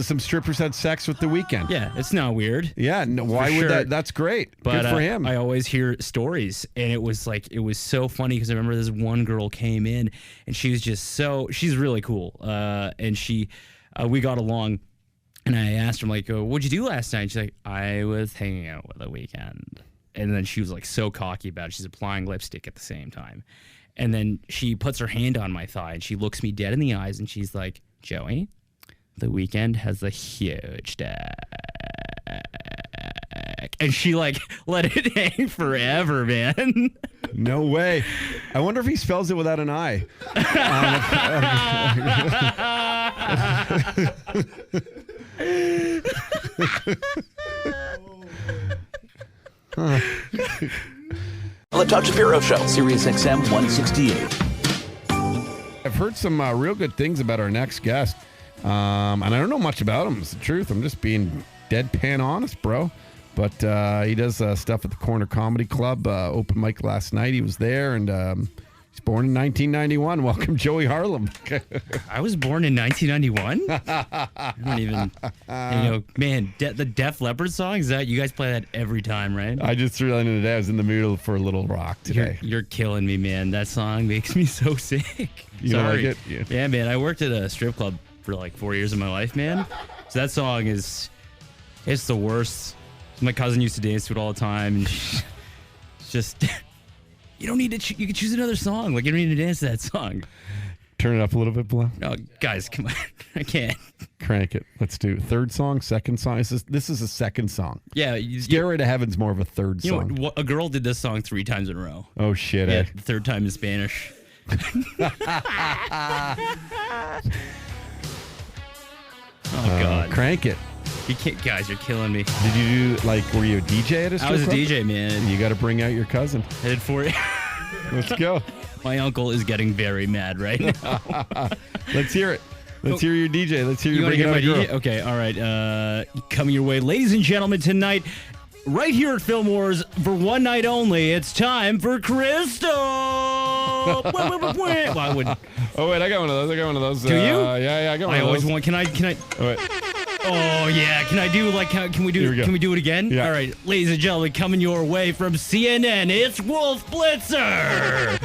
some strippers had sex with The Weeknd. Yeah, it's not weird. Yeah, no, why would that? That's great. But, good for him. I always hear stories, and it was so funny because I remember this one girl came in, and she was just she's really cool, and we got along, and I asked her, like, what'd you do last night? She's like, I was hanging out with The Weeknd. And then she was like so cocky about it. She's applying lipstick at the same time. And then she puts her hand on my thigh and she looks me dead in the eyes and she's like, Joey, The Weeknd has a huge dick. And she like let it hang forever, man. No way. I wonder if he spells it without an I. The Todd Shapiro Show, SiriusXM 168. I've heard some real good things about our next guest, and I don't know much about him. It's the truth. I'm just being deadpan honest, bro. But he does stuff at the Corner Comedy Club. Open mic last night. He was there, and he's born in 1991. Welcome, Joey Harlem. I was born in 1991. I don't even, man. The Def Leppard song, is that you guys play that every time, right? I just threw that in today. I was in the mood for a little rock today. You're killing me, man. That song makes me so sick. You Sorry. like it? Yeah, man. I worked at a strip club for like 4 years of my life, man. So that song it's the worst. My cousin used to dance to it all the time. And it's just, you don't need to, you can choose another song. Like, you don't need to dance to that song. Turn it up a little bit below. No, guys, come on. I can't. Crank it. Let's do third song, second song. This is a second song. Yeah. Stairway to Heaven's more of a third song. You know, a girl did this song 3 times in a row. Oh, shit, Yeah, eh? the third time in Spanish. Oh, God. Crank it. You can't, guys, you're killing me. Did you do, were you a DJ at a strip I was a club? DJ, man. You got to bring out your cousin. I did 4 Let's go. My uncle is getting very mad right now. Let's hear it. Let's hear your DJ. Let's hear you want bring to out get my a girl. DJ? Okay, all right. Coming your way, ladies and gentlemen, tonight, right here at Fillmore's, for one night only, it's time for Crystal. Well, I would. Oh, wait, I got one of those. Do you? Yeah, I got one I of always those. want. Can I? Oh, wait. Oh yeah. Can I do Can we do? Here we go. Can we do it again? Yeah. All right, ladies and gentlemen, coming your way from CNN, it's Wolf Blitzer.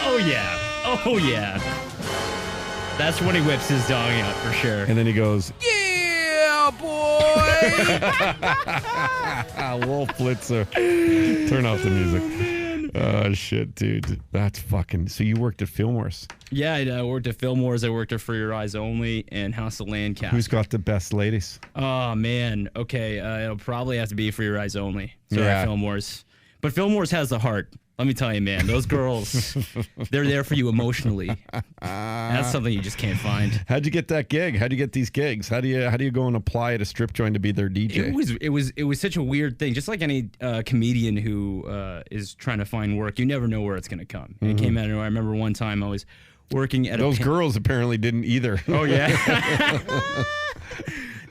Oh yeah. Oh yeah. That's when he whips his dog out for sure. And then he goes, Yeah, boy. Wolf Blitzer. Turn off the music. Oh, shit, dude. That's fucking... So you worked at Fillmore's. Yeah, I worked at Fillmore's. I worked at For Your Eyes Only and House of Lancaster. Who's got the best ladies? Oh, man. Okay, it'll probably have to be For Your Eyes Only. Sorry, Yeah. Fillmore's. But Fillmore's has the heart. Let me tell you, man. Those girls, they're there for you emotionally. That's something you just can't find. How'd you get that gig? How'd you get these gigs? How do you go and apply at a strip joint to be their DJ? It was such a weird thing. Just like any comedian who is trying to find work, you never know where it's going to come. It came out of nowhere. I remember one time I was working at Those girls apparently didn't either. Oh, yeah.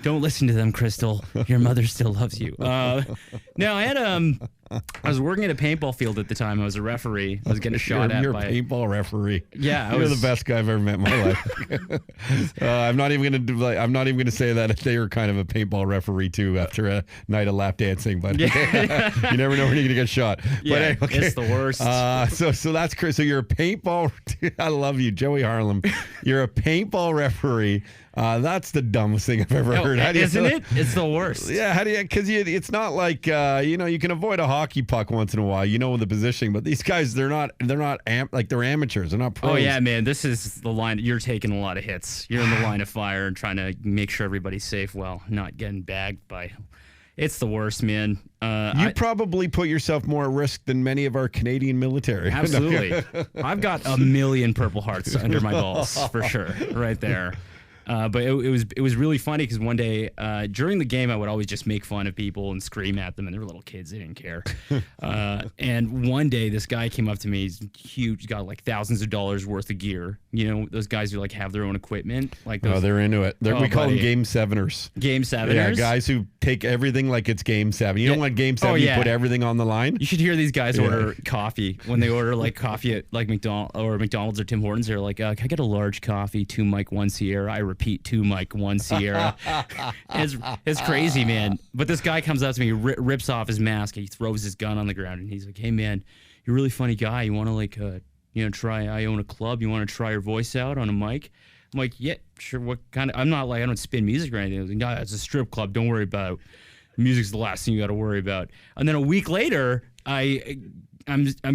Don't listen to them, Crystal. Your mother still loves you. No, I had I was working at a paintball field at the time. I was a referee. I was getting shot at You're by a paintball referee. Yeah, you're the best guy I've ever met in my life. I'm not even gonna say that they were kind of a paintball referee too after a night of lap dancing. But you never know when you're gonna get shot. Yeah, but anyway, it's the worst. So that's Chris. So you're a paintball. I love you, Joey Harlem. You're a paintball referee. That's the dumbest thing I've ever heard. Isn't it? It's the worst. Yeah, how do you? Because it's not like you can avoid a hockey puck once in a while. You know the positioning, but these guys they're amateurs. They're not pros. Oh yeah, man. This is the line. You're taking a lot of hits. You're in the line of fire and trying to make sure everybody's safe while not getting bagged by. It's the worst, man. You probably put yourself more at risk than many of our Canadian military. Absolutely. I've got a million Purple Hearts under my balls for sure, right there. But it was really funny because one day during the game I would always just make fun of people and scream at them, and they were little kids, they didn't care. And one day this guy came up to me, he's huge, he's got like thousands of dollars worth of gear. You know, those guys who like have their own equipment. Like those, they're into it. We call them Game 7ers. Game 7ers? Yeah, guys who take everything like it's Game 7. You know when Game 7 you put everything on the line? You should hear these guys order coffee. When they order coffee at like McDonald's or Tim Hortons, they're like, can I get a large coffee, 2 Mike, 1 Sierra? I repeat 2 mic 1 Sierra. It's crazy, man. But this guy comes up to me, rips off his mask, and he throws his gun on the ground, and he's like, "Hey, man, you're a really funny guy. You want to like, try? I own a club. You want to try your voice out on a mic?" I'm like, "Yeah, sure. What kind of?" I'm not like, I don't spin music or anything. I was like, "No, it's a strip club. Don't worry about it. Music's the last thing you got to worry about." And then a week later, I'm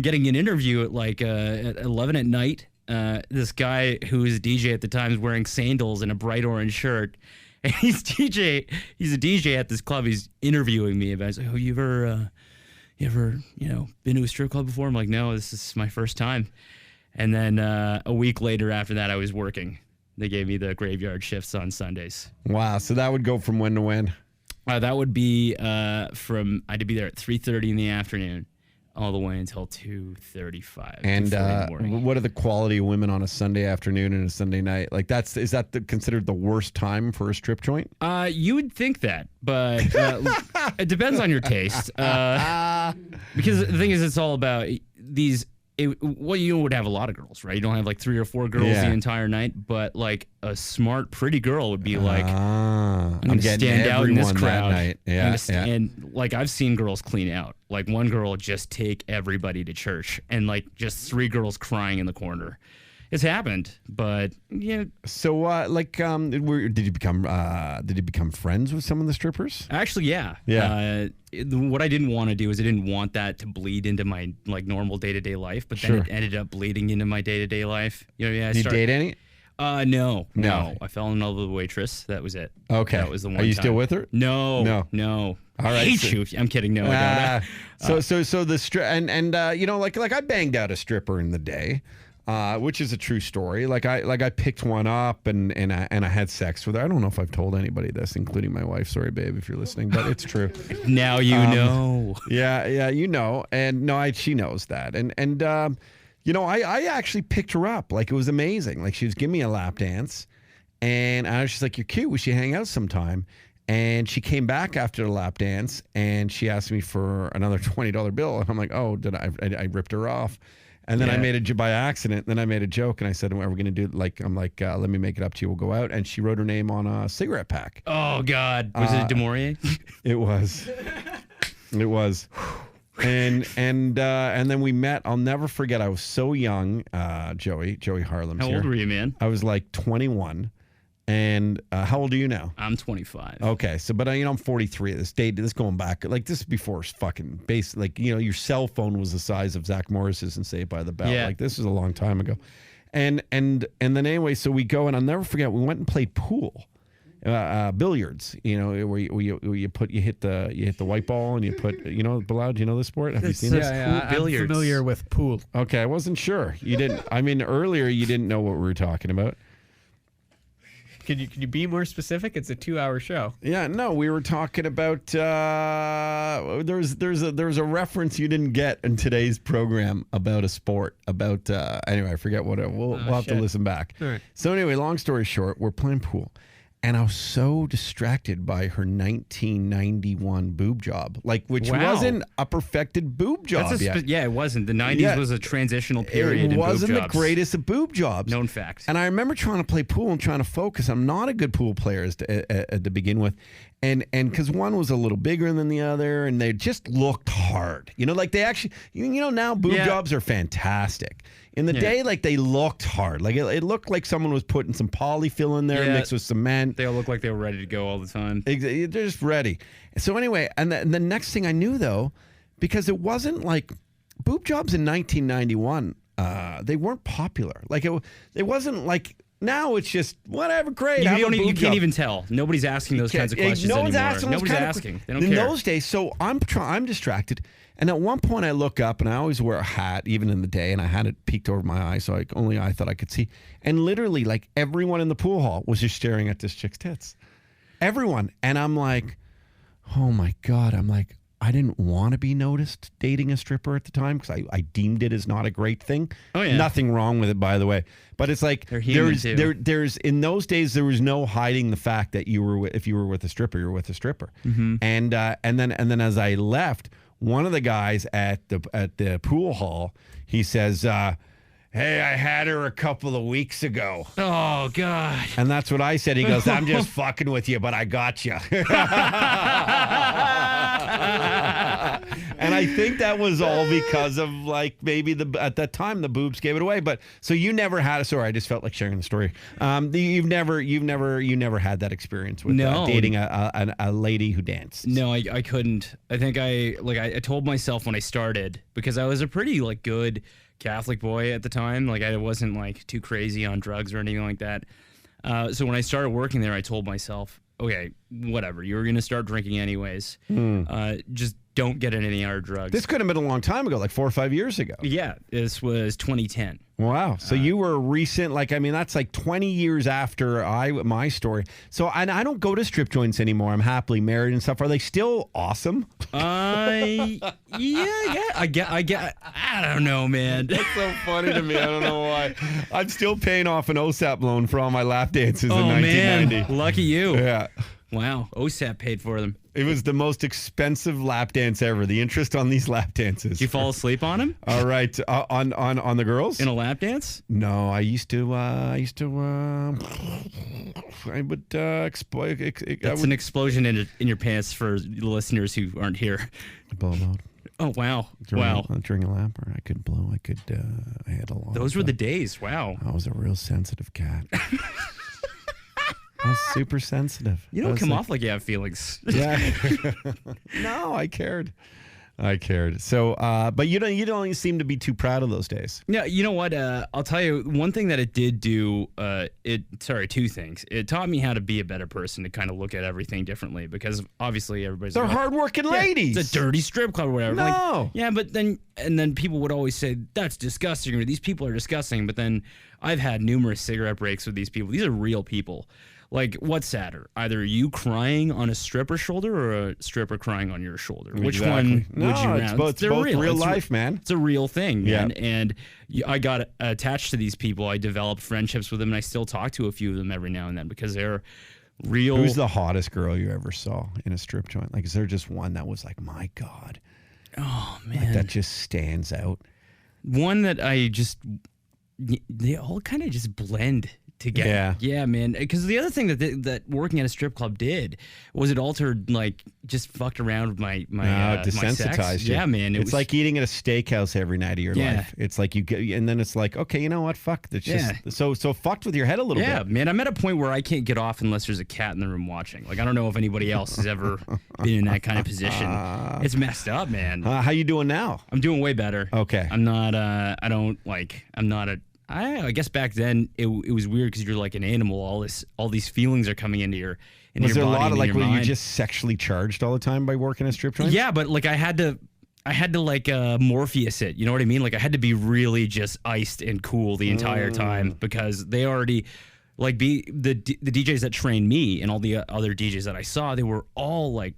getting an interview at like at 11 at night. This guy who was a DJ at the time is wearing sandals and a bright orange shirt, and he's a DJ at this club. He's interviewing me about. He's like, "Oh, you ever been to a strip club before?" I'm like, "No, this is my first time." And then a week later, after that, I was working. They gave me the graveyard shifts on Sundays. Wow. So that would go from when to when? That would be I had to be there at 3:30 in the afternoon, all the way until 2:35. And what are the quality of women on a Sunday afternoon and a Sunday night? Like is that considered the worst time for a strip joint? You would think that, but it depends on your taste. Because the thing is, it's all about these. You would have a lot of girls, right? You don't have like 3 or 4 girls the entire night, but like a smart, pretty girl would be like, I'm going to stand out in this crowd. Night. Yeah, And like I've seen girls clean out. Like one girl just take everybody to church, and like just 3 girls crying in the corner. It's happened, but yeah. So, did you become friends with some of the strippers? Actually, yeah. What I didn't want to do is I didn't want that to bleed into my like normal day-to-day life, but then it ended up bleeding into my day-to-day life. Did you date any? No. I fell in love with a waitress. That was it. Okay. That was the one. Are you time. still with her? No. All right. Hate you. I'm kidding. No, I don't. So the like I banged out a stripper in the day. Which is a true story. Like I picked one up and I had sex with her. I don't know if I've told anybody this, including my wife. Sorry, babe, if you're listening, but it's true. Now you know. Yeah, you know. And no, she knows that. And I actually picked her up. Like it was amazing. Like she was giving me a lap dance, and I was just like, "You're cute. We should hang out sometime." And she came back after the lap dance, and she asked me for another $20 bill, and I'm like, "Oh, did I ripped her off?" And then I made it by accident. Then I made a joke, and I said, "Are we going to do like?" I'm like, "Let me make it up to you. We'll go out." And she wrote her name on a cigarette pack. Oh God, was it Demorier? It was. It was. And then we met. I'll never forget. I was so young. Joey Harlem. How old were you, man? I was like 21. And how old are you now? I'm 25. Okay, so but I'm 43 at this date. This going back like this is before fucking base. Like your cell phone was the size of Zach Morris's and Saved by the Bell. Yeah. Like this was a long time ago. And then anyway, so we go and I'll never forget. We went and played pool, billiards. Where you hit the white ball and you put Bilal. Do you know the sport? Have you seen this? Yeah, billiards. I'm familiar with pool. Okay, I wasn't sure. You didn't. I mean, earlier you didn't know what we were talking about. Can you be more specific? It's a 2-hour show. Yeah, no, we were talking about there's a reference you didn't get in today's program about a sport about anyway, I forget what we'll have to listen back. All right. So anyway, long story short, we're playing pool. And I was so distracted by her 1991 boob job, which wasn't a perfected boob job yet. Yeah, it wasn't. The 90s was a transitional period. It wasn't in the greatest of boob jobs. Known fact. And I remember trying to play pool and trying to focus. I'm not a good pool player to begin with. And because one was a little bigger than the other, and they just looked hard. They actually, now boob jobs are fantastic. In the day, they looked hard. Like it looked like someone was putting some polyfill in there mixed with cement. They all look like they were ready to go all the time. They're just ready. So anyway, and the next thing I knew though, because it wasn't like boob jobs in 1991, they weren't popular. Like it wasn't like. Now it's just whatever, great. You can't even tell. Nobody's asking those kinds of questions anymore. Nobody's asking. They don't care. In those days, so I'm distracted. And at one point I look up and I always wear a hat, even in the day, and I had it peeked over my eye, so only I thought I could see. And literally, like everyone in the pool hall was just staring at this chick's tits. Everyone. And I'm like, oh my God. I'm like, I didn't want to be noticed dating a stripper at the time because I deemed it as not a great thing. Oh yeah, nothing wrong with it, by the way. But it's like there's in those days there was no hiding the fact that if you were with a stripper, you're with a stripper. Mm-hmm. And then as I left, one of the guys at the pool hall, he says, hey, I had her a couple of weeks ago. Oh God. And that's what I said. He goes, I'm just fucking with you, but I got you. And I think that was all because of like maybe at that time the boobs gave it away. But so you never had sorry, I just felt like sharing the story. You never had that experience with dating a lady who danced. No, I couldn't. I think I told myself when I started, because I was a pretty like good Catholic boy at the time. Like I wasn't like too crazy on drugs or anything like that. So when I started working there, I told myself, okay, whatever. You were going to start drinking anyways. Just don't get any other drugs. This could have been a long time ago, like 4 or 5 years ago. Yeah, this was 2010. Wow. So you were recent, like, I mean, that's like 20 years after my story. So and I don't go to strip joints anymore. I'm happily married and stuff. Are they still awesome? I don't know, man. That's so funny to me. I don't know why. I'm still paying off an OSAP loan for all my lap dances in 1990. Man, lucky you. Yeah. Wow, OSAP paid for them. It was the most expensive lap dance ever. The interest on these lap dances. Did you fall asleep on him? All right, on the girls in a lap dance? No, I would That's an explosion in your pants for the listeners who aren't here. Blow out. Oh wow! During a lap, or I could blow. I had a lot. Those were the days. Wow. I was a real sensitive cat. I was super sensitive. You don't come off like you have feelings. Yeah. No, I cared. So, but you don't seem to be too proud of those days. Yeah, you know what? I'll tell you one thing that it did do. Two things. It taught me how to be a better person, to kind of look at everything differently, because obviously they're hardworking ladies. It's a dirty strip club or whatever. No. Like, yeah, but then people would always say that's disgusting, or these people are disgusting. But then I've had numerous cigarette breaks with these people. These are real people. Like, what's sadder? Either you crying on a stripper's shoulder or a stripper crying on your shoulder? Exactly. Which one would you rather? It's both real life, man. It's a real thing, man. Yeah. And I got attached to these people. I developed friendships with them, and I still talk to a few of them every now and then because they're real. Who's the hottest girl you ever saw in a strip joint? Like, is there just one that was like, my God? Oh, man. Like, that just stands out? One that they all kind of just blend together. Yeah, man. Because the other thing that working at a strip club did was it altered, like, just fucked around with my desensitized sex. you. Yeah, man. It's like eating at a steakhouse every night of your life. It's like you get, and then it's like, okay, you know what? Fuck. It's just so fucked with your head a little bit. Yeah, man. I'm at a point where I can't get off unless there's a cat in the room watching. Like, I don't know if anybody else has ever been in that kind of position. It's messed up, man. How you doing now? I'm doing way better. Okay. I'm not. I guess back then it was weird because you're like an animal. All these feelings are coming into your body. Was there a lot of like, were mind. you just sexually charged all the time by working at strip joints? Yeah, but like I had to like Morpheus it. You know what I mean? Like I had to be really just iced and cool the entire time because they already like the DJs that trained me and all the other DJs that I saw, they were all like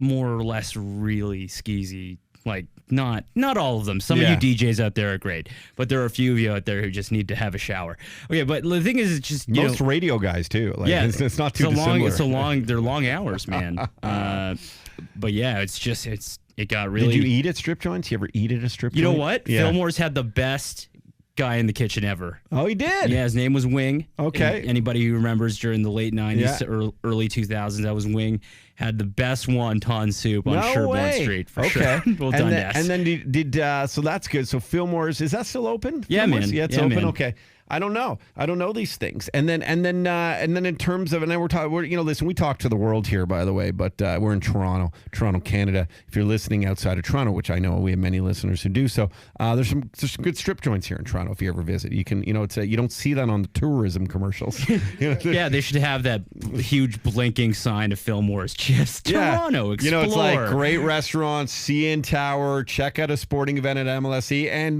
more or less really skeezy. Like not all of them. Some of you DJs out there are great, but there are a few of you out there who just need to have a shower. Okay, but the thing is, it's just most radio guys too. Like, yeah, it's not too dissimilar. They're long hours, man. But yeah, it got really. Did you eat at strip joints? You ever eat at a strip joint? You know what? Yeah. Fillmore's had the best guy in the kitchen ever. Oh, he did? Yeah, his name was Wing. Okay. And anybody who remembers during the late 90s to early 2000s, that was Wing. Had the best wonton soup on Sherbourne Street for sure. Well done, Des. And then so that's good. So Fillmore's, is that still open? Yeah, Fillmore's? man. Yeah, it's open. Man. Okay. I don't know these things. And then in terms of, and then we're talking, listen, we talk to the world here, by the way, but we're in Toronto, Canada. If you're listening outside of Toronto, which I know we have many listeners who do so, there's some good strip joints here in Toronto. If you ever visit, you can, it's you don't see that on the tourism commercials. Yeah, they should have that huge blinking sign of Fillmore's just Toronto. Explore. It's like great restaurants, CN Tower, check out a sporting event at MLSE, and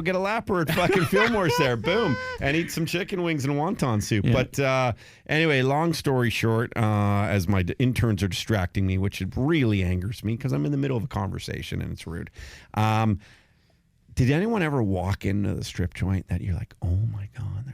get a lapper at fucking Fillmore's there. Boom. And eat some chicken wings and wonton soup. Yeah. But anyway, long story short, as my interns are distracting me, which it really angers me because I'm in the middle of a conversation and it's rude. Did anyone ever walk into the strip joint that you're like, oh my God,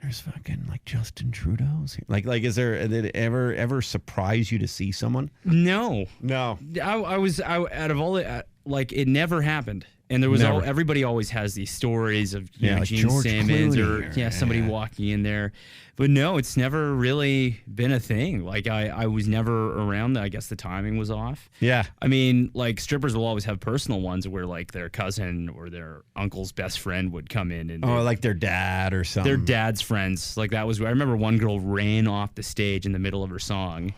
there's fucking like Justin Trudeau's here? Like, did it ever surprise you to see someone? No. I out of all it, like it never happened. And there was Never. everybody always has these stories of you know, like Gene George Simmons Clooney or somebody walking in there. But no, it's never really been a thing. Like I was never around. I guess the timing was off. Yeah. I mean, like strippers will always have personal ones where like their cousin or their uncle's best friend would come in and Like their dad or something. their dad's friends. Like that was. I remember one girl ran off the stage in the middle of her song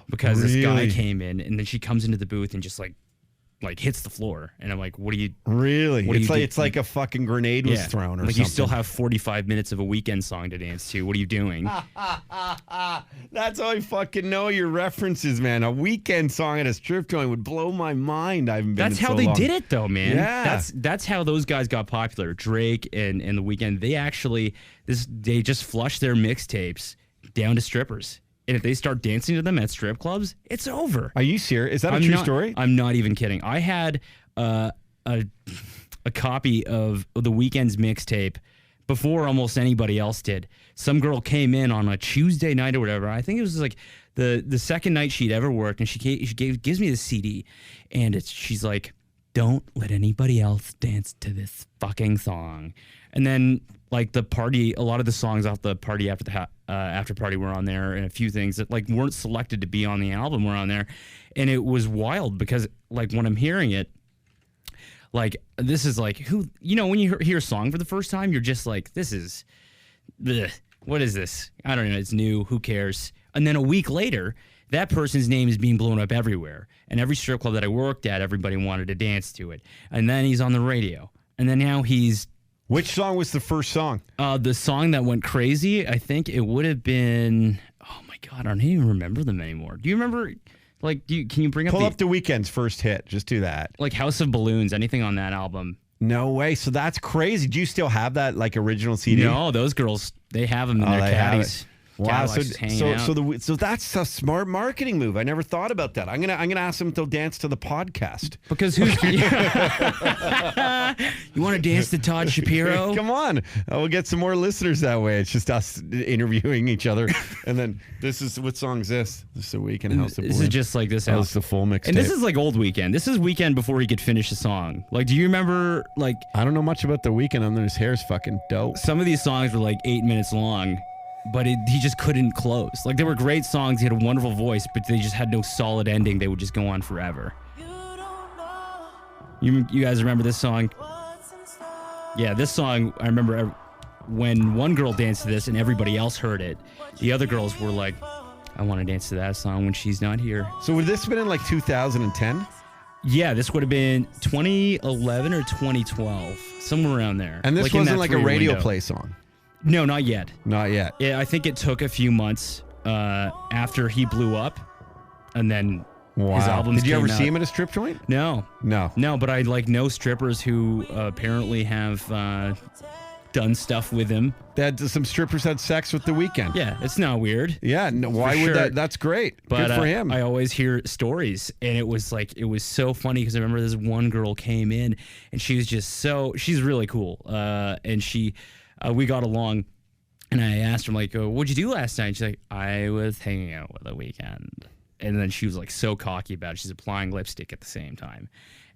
because this guy Really? came in, and then she comes into the booth and just like hits the floor, and I'm like, what do you? Really? What do It's you like do? it's like a fucking grenade was thrown or like something. you still have 45 minutes of a Weeknd song to dance to. What are you doing? That's how I fucking know your references, man. A Weeknd song at a strip joint would blow my mind. I haven't been. That's in how so they long. did it, though, man. Yeah. That's how those guys got popular. Drake and the Weeknd. They actually they just flush their mixtapes down to strippers, and if they start dancing to them at strip clubs, it's over. Are you serious? Is that a I'm true not- story? I'm not even kidding. I had a copy of the Weeknd's mixtape before almost anybody else did. Some girl came in on a Tuesday night or whatever. I think it was like the second night she'd ever worked, and she gives me the CD, and she's like, "Don't let anybody else dance to this fucking song." And then like the party, a lot of the songs off the party after the after party were on there, and a few things that like weren't selected to be on the album were on there, and it was wild because like when I'm hearing it, like this is like who when you hear a song for the first time, you're just like, this is, bleh, what is this? I don't know. It's new. Who cares? And then a week later, that person's name is being blown up everywhere, and every strip club that I worked at, everybody wanted to dance to it. And then he's on the radio, and then now he's. Which song was the first song? The song that went crazy, I think it would have been. Oh my god, I don't even remember them anymore. Do you remember? Like, can you bring up Pull up the Weeknd's first hit. Just do that. like House of Balloons? Anything on that album? No way. So that's crazy. Do you still have that like original CD? No, those girls, they have them in their they have caddies. it. Wow. Cadillacs just hanging out. So that's a smart marketing move. I never thought about that. I'm gonna ask them to dance to the podcast. Because who's you want to dance to Todd Shapiro? Come on. We'll get some more listeners that way. It's just us interviewing each other. And then what song is this? This is a Weeknd House of This is Balloons. just like this That house. was the full mixtape. And this is like old Weeknd. This is Weeknd before he could finish a song. Like, do you remember like I don't know much about the Weeknd other than his hair's fucking dope. some of these songs were like 8 minutes long, but he just couldn't close. Like, they were great songs. He had a wonderful voice, but they just had no solid ending. They would just go on forever. You guys remember this song? Yeah, this song, I remember when one girl danced to this and everybody else heard it, the other girls were like, I want to dance to that song when she's not here. So would this have been in like 2010? Yeah, this would have been 2011 or 2012, somewhere around there. And this in wasn't that like a 3-year radio window. play song? No, not yet. Not yet. Yeah, I think it took a few months after he blew up, and then Wow. his albums Did you ever came see out. him at a strip joint? No, No. but I like know strippers who apparently have done stuff with him. Some strippers had sex with the Weeknd. Yeah, it's not weird. Yeah. No, why For would sure. that? That's great. But Good for him. I always hear stories, and it was so funny because I remember this one girl came in, and she was just she's really cool, and we got along, and I asked her, like, what'd you do last night? She's like, I was hanging out with the Weeknd, and then she was like so cocky about it. She's applying lipstick at the same time,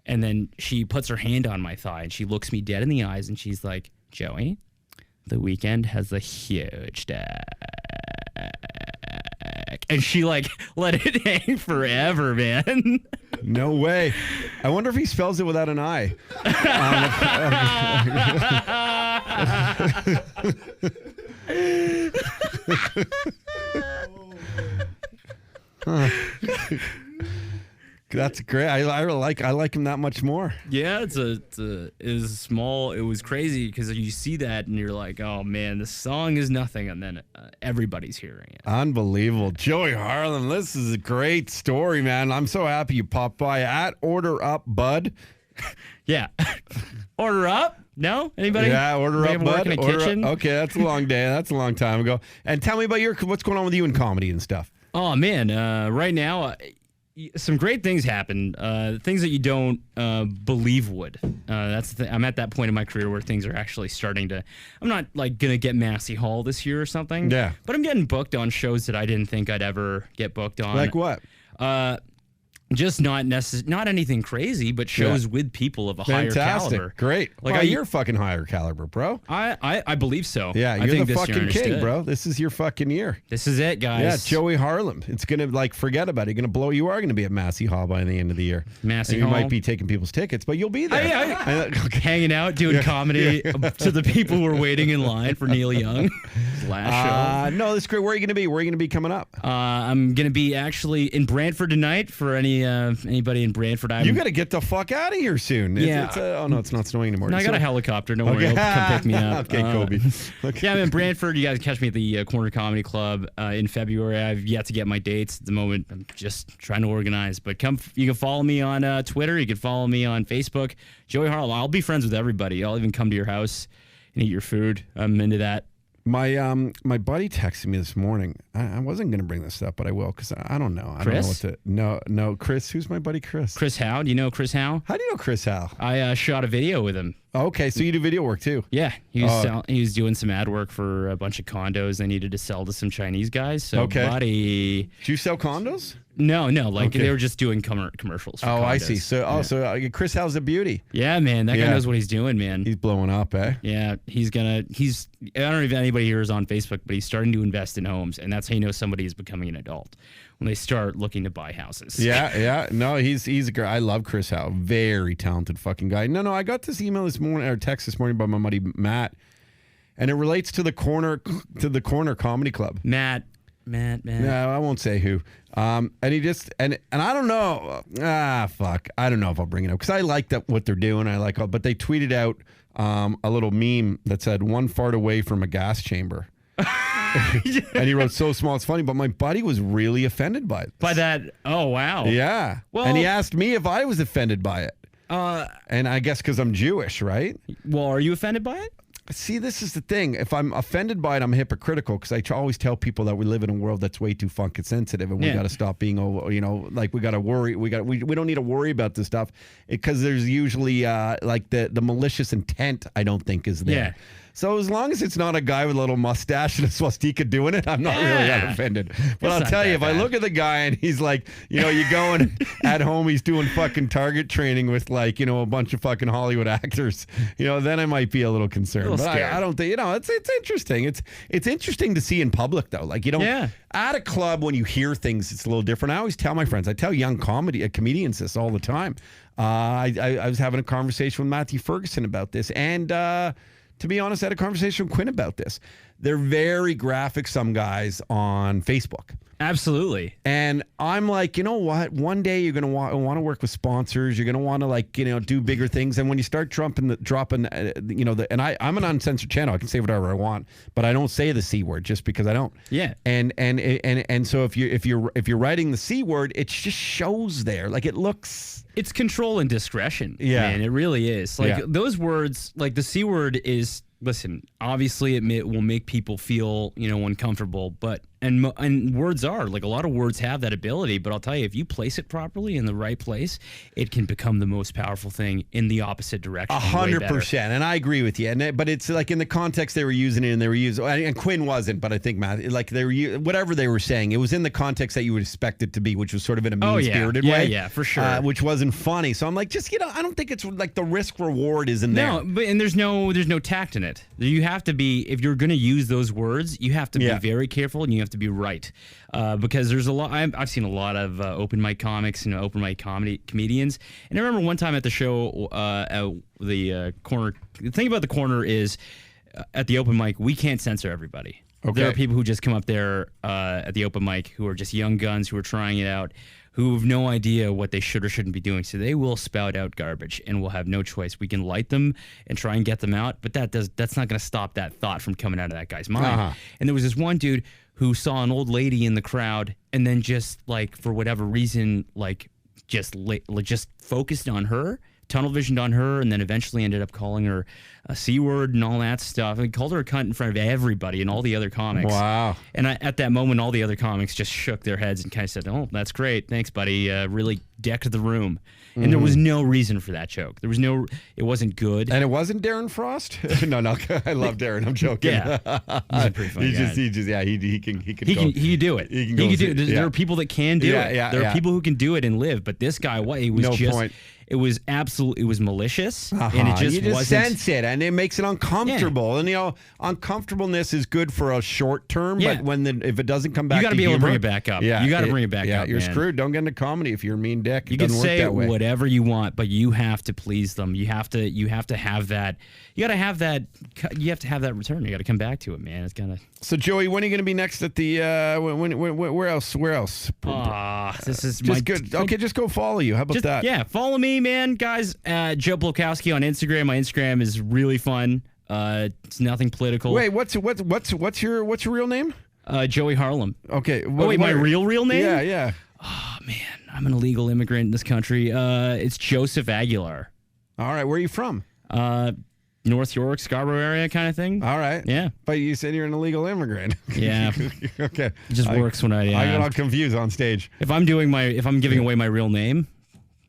and then she puts her hand on my thigh, and she looks me dead in the eyes, and she's like, Joey, the Weeknd has a huge dick. And she like let it hang forever, man. No way. I wonder if he spells it without an I. That's great. I like him that much more. Yeah, it was small. It was crazy because you see that and you're like, oh man, this song is nothing, and then everybody's hearing it. Unbelievable. Joey Harlem, this is a great story, man. I'm so happy you popped by at Order Up Bud. Yeah, order up. No, anybody? Yeah, order up, Anybody bud. work in a Order kitchen? Up. Okay, that's a long day. That's a long time ago. And tell me about what's going on with you in comedy and stuff. Oh man, right now, some great things happen. Things that you don't believe would. That's the thing. I'm at that point in my career where things are actually starting to. I'm not like gonna get Massey Hall this year or something. Yeah. But I'm getting booked on shows that I didn't think I'd ever get booked on. Like what? Just not anything crazy, but shows with people of a higher caliber. Great. Like, you're fucking higher caliber, bro. I believe so. Yeah, I you're think the this year fucking king, understood. bro. This is your fucking year. This is it, guys. Yeah, Joey Harlem. It's gonna forget about it. You're gonna blow. You are gonna be at Massey Hall by the end of the year. Massey and you Hall. might be taking people's tickets, but you'll be there. Hanging out, doing comedy to the people who are waiting in line for Neil Young's last show. No, this is great. Where are you gonna be? Where are you gonna be coming up? I'm gonna be actually in Brantford tonight for anybody in Brantford. You got to get the fuck out of here soon. Oh no, it's not snowing anymore. No, I got a helicopter. Don't worry, it'll come pick me up. Okay, Kobe. Okay. Yeah, I'm in Brantford. You guys catch me at the Corner Comedy Club in February. I've yet to get my dates at the moment. I'm just trying to organize. But you can follow me on Twitter. You can follow me on Facebook. Joey Harlem. I'll be friends with everybody. I'll even come to your house and eat your food. I'm into that. My buddy texted me this morning. I wasn't going to bring this up, but I will because I don't know. Chris? No, Chris. Who's my buddy Chris? Chris Howe. Do you know Chris Howe? How do you know Chris Howe? I shot a video with him. Okay, so you do video work too? Yeah, he was doing some ad work for a bunch of condos they needed to sell to some Chinese guys. So, buddy. Do you sell condos? No, they were just doing commercials for condos. I see. So, Chris Howe's a beauty. Yeah, man, that guy knows what he's doing, man. He's blowing up, eh? Yeah, I don't know if anybody here is on Facebook, but he's starting to invest in homes, and that's how you know somebody is becoming an adult, when they start looking to buy houses. Yeah. No, he's a guy. I love Chris Howe. Very talented fucking guy. No, I got this email this morning, or text this morning by my buddy Matt, and it relates to the Corner Comedy Club. Matt. No, I won't say who. And he just and I don't know. Fuck. I don't know if I'll bring it up because I like what they're doing. But they tweeted out a little meme that said "one fart away from a gas chamber." And he wrote so small it's funny, but my buddy was really offended by it. By that? Oh wow. Yeah. Well, and he asked me if I was offended by it. And I guess because I'm Jewish, right? Well, are you offended by it? See, this is the thing. If I'm offended by it, I'm hypocritical because I always tell people that we live in a world that's way too fucking sensitive, and we got to stop being, we got to worry. We don't need to worry about this stuff because there's usually the malicious intent. I don't think is there. Yeah. So as long as it's not a guy with a little mustache and a swastika doing it, I'm not really that offended. But I'll tell you, if I look at the guy and he's like, you go and at home he's doing fucking target training with a bunch of fucking Hollywood actors, then I might be a little concerned. But I don't think, it's interesting. It's interesting to see in public though. At a club when you hear things, it's a little different. I always tell my friends, I tell young comedians this all the time. I was having a conversation with Matthew Ferguson about this, and to be honest, I had a conversation with Quinn about this. They're very graphic, some guys, on Facebook. Absolutely. And I'm like, you know what? One day you're going to want to work with sponsors. You're going to want to do bigger things. And when you start dropping, and I'm an uncensored channel. I can say whatever I want, but I don't say the C word just because I don't. Yeah. And so if you're writing the C word, it just shows there. Like it looks. It's control and discretion. Yeah. Man, it really is. Those words, like the C word is. Listen, obviously it will make people feel, uncomfortable, but and words are like a lot of words have that ability, but I'll tell you, if you place it properly in the right place, it can become the most powerful thing in the opposite direction. 100%, and I agree with you. But it's like in the context they were using it, and Quinn wasn't, but I think Matt, they were whatever they were saying, it was in the context that you would expect it to be, which was sort of in a mean-spirited way. Yeah, for sure. Which wasn't funny. So I'm like, just I don't think it's like the risk reward isn't there. No, but there's no tact in it. You have to be, if you're going to use those words, you have to be very careful and you have to be right. Because there's a lot, I've seen a lot of open mic comics and open mic comedians. And I remember one time at the show, at the corner, the thing about the corner is at the open mic, we can't censor everybody. Okay. There are people who just come up there at the open mic who are just young guns who are trying it out, who have no idea what they should or shouldn't be doing. So they will spout out garbage and we'll have no choice. We can light them and try and get them out, but that's not going to stop that thought from coming out of that guy's mind. Uh-huh. And there was this one dude who saw an old lady in the crowd and then just for whatever reason, just focused on her, tunnel visioned on her, and then eventually ended up calling her a C word and all that stuff. He called her a cunt in front of everybody and all the other comics. Wow. And at that moment, all the other comics just shook their heads and kind of said, "Oh, that's great. Thanks, buddy. Really decked the room. And there was no reason for that joke. It wasn't good. And it wasn't Darren Frost? no, I love Darren. I'm joking. Yeah. He's a pretty funny guy. He can He can do it. He can do it. There are people that can do it. Yeah, there are people who can do it and live. But this guy, it was point. It was absolutely, it was malicious, and it just you just wasn't. sense it, and it makes it uncomfortable. And uncomfortableness is good for a short term, but if it doesn't come back, you got to be able to bring it back up. Yeah, you got to bring it back up. Yeah, you're man. screwed. Don't get into comedy if you're a mean dick. You can doesn't work say that way. whatever you want, but you have to please them. You have to have that. You got to have that. You have to have that return. You got to come back to it, man. It's gotta. So Joey, when are you going to be next at the? Where else? This is just good. Okay, just go follow you. How about that? Yeah, follow me, man, guys. Joe Blokowski on Instagram. My Instagram is really fun. It's nothing political. Wait, what's your real name? Joey Harlem. Okay. My real name? Yeah. Oh man, I'm an illegal immigrant in this country. It's Joseph Aguilar. All right, where are you from? North York, Scarborough area kind of thing. All right. Yeah. But you said you're an illegal immigrant. Yeah. Okay. It just works when I get all confused on stage. If I'm giving away my real name.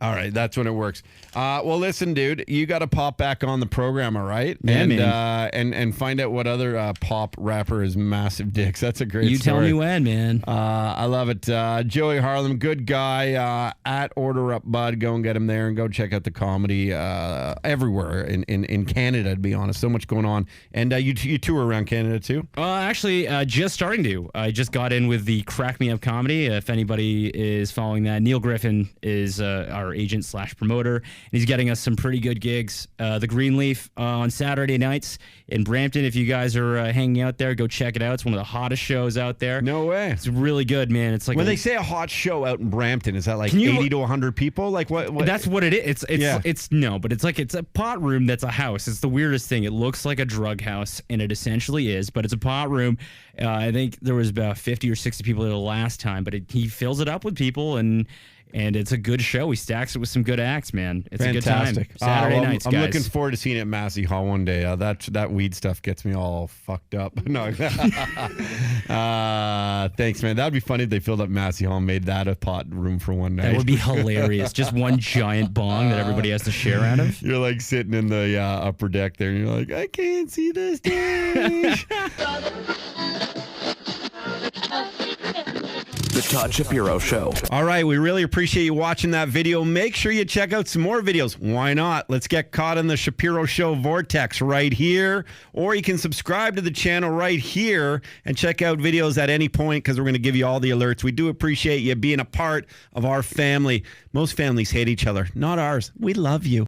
All right, that's when it works. Well, listen, dude, you got to pop back on the program, all right? Yeah, and find out what other pop rapper is massive dicks. That's a great story. You tell me when, man. I love it. Joey Harlem, good guy. At Order Up Bud, go and get him there and go check out the comedy everywhere in Canada, to be honest. So much going on. And you tour around Canada, too? Actually, just starting to. I just got in with the Crack Me Up comedy. If anybody is following that, Neil Griffin is our agent / promoter, and he's getting us some pretty good gigs. The Greenleaf on Saturday nights in Brampton. If you guys are hanging out there, go check it out. It's one of the hottest shows out there. No way. It's really good, man. It's like when they say a hot show out in Brampton, is that like 80 to 100 people? Like what? That's what it is. It's a pot room that's a house. It's the weirdest thing. It looks like a drug house, and it essentially is, but it's a pot room. I think there was about 50 or 60 people there the last time, but he fills it up with people, and it's a good show. He stacks it with some good acts, man. It's fantastic. A good time. Saturday nights, guys. I'm looking forward to seeing it at Massey Hall one day. That weed stuff gets me all fucked up. No. Thanks, man. That would be funny if they filled up Massey Hall and made that a pot room for one night. That would be hilarious. Just one giant bong that everybody has to share out of. You're like sitting in the upper deck there, and you're like, I can't see the stage. The Todd Shapiro Show. All right, we really appreciate you watching that video. Make sure you check out some more videos. Why not? Let's get caught in the Shapiro Show vortex right here. Or you can subscribe to the channel right here and check out videos at any point, because we're going to give you all the alerts. We do appreciate you being a part of our family. Most families hate each other. Not ours. We love you.